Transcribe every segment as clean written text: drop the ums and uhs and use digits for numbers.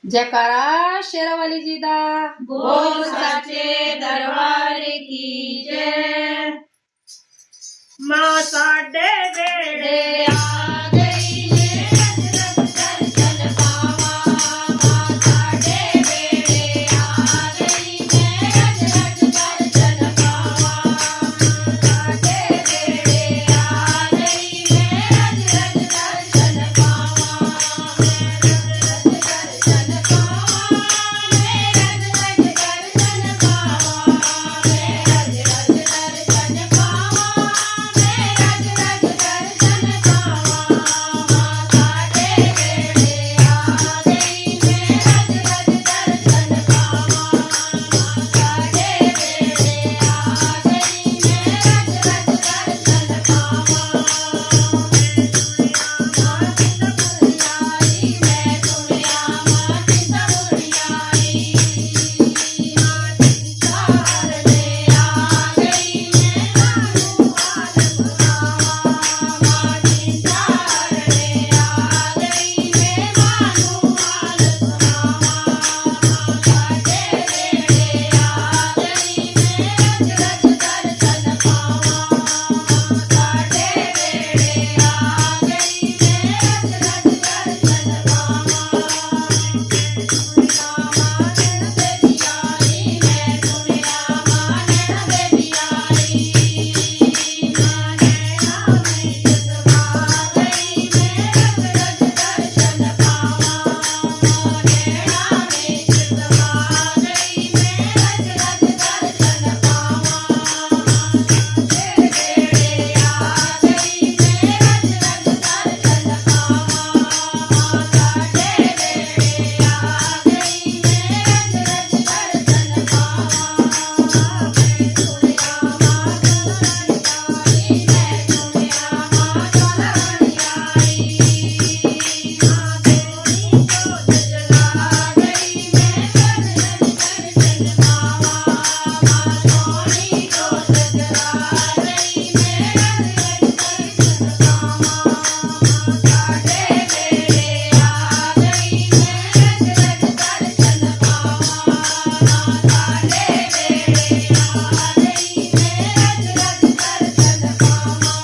जयकारा शेरावाली जी दा। बोल सच्चे दरबार की जय। माँ साडे बेड़े आ गई ने रज रज दर्शन पावा। माँ साडे बेड़े आ गई ने रज रज दर्शन पावा। साडे बेड़े आ गई ने रज रज दर्शन पावा। रज रज दर्शन पावा। रज रज दर्शन पावा। रज रज दर्शन पावा। रज रज दर्शन पावा। साडे बेड़े आ गई ने रज रज दर्शन पावा। साडे बेड़े आ गई ने रज रज दर्शन पावा। मैं सुनिया माँ चिंता बुढ़ियाई। माँ चिंता हरने आ गई ने मानू हाल सुनावा। माँ चिंता हरने आ गई ने मानू हाल सुनावा। साडे बेड़े आ गई ने रज रज दर्शन पावा। साडे बेड़े आ गई ने रज रज दर्शन पावा। मैं सुनिया माँ नैना बेबी आई। माँ नैना में जसवा गई ने रज रज दर्शन पावा। नैना में जसवा गई ने रज रज दर्शन पावा। साडे बेड़े आ गई ने रज रज दर्शन पावा। साडे बेड़े आ गई ने रज रज दर्शन पावा। मैं सुनिया माँ चलनी आई। मैं सुनिया माँ चलनी आई। माँ सोनी को जला गई ने रज रज दर्शन पावा। माँ सोनी को जला गई ने रज रज दर्शन पावा। साडे बेड़े आ गई ने रज रज दर्शन पावा। साडे बेड़े आ गई ने रज रज दर्शन पावा।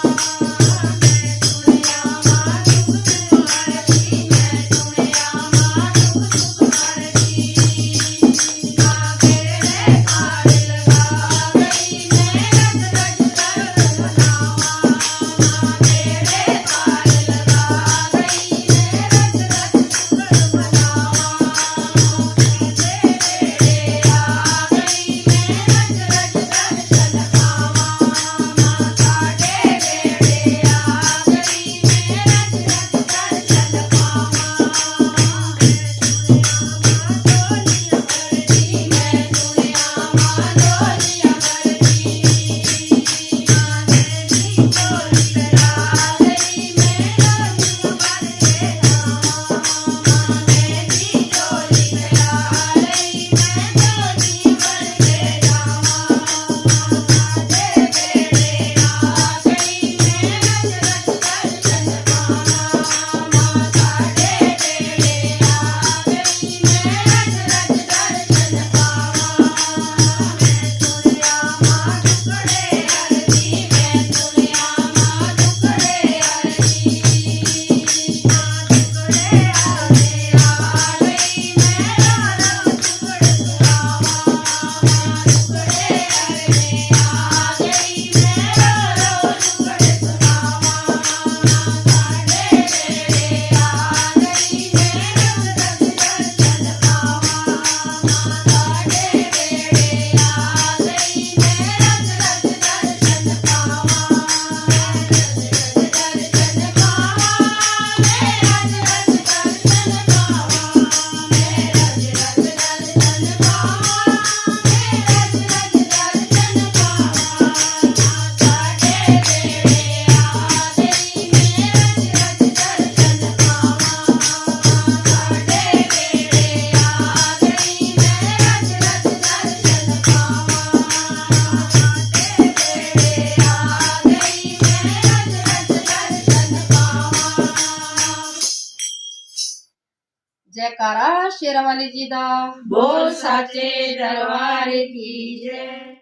मैं सुनिया माँ सुख सुख हरती। मैं सुनिया माँ सुख सुख हरती। माँ बेड़े पार लगा गई ने रज रज दर्शन मनावा। माँ बेड़े पार लगा गई ने रज रज शुक्र मनावा। साडे बेड़े आ गई ने रज रज दर्शन पावा। साडे बेड़े आ गई ने रज रज दर्शन पावा। शेरा वाली जी दा। बोल साचे दरबार की जय।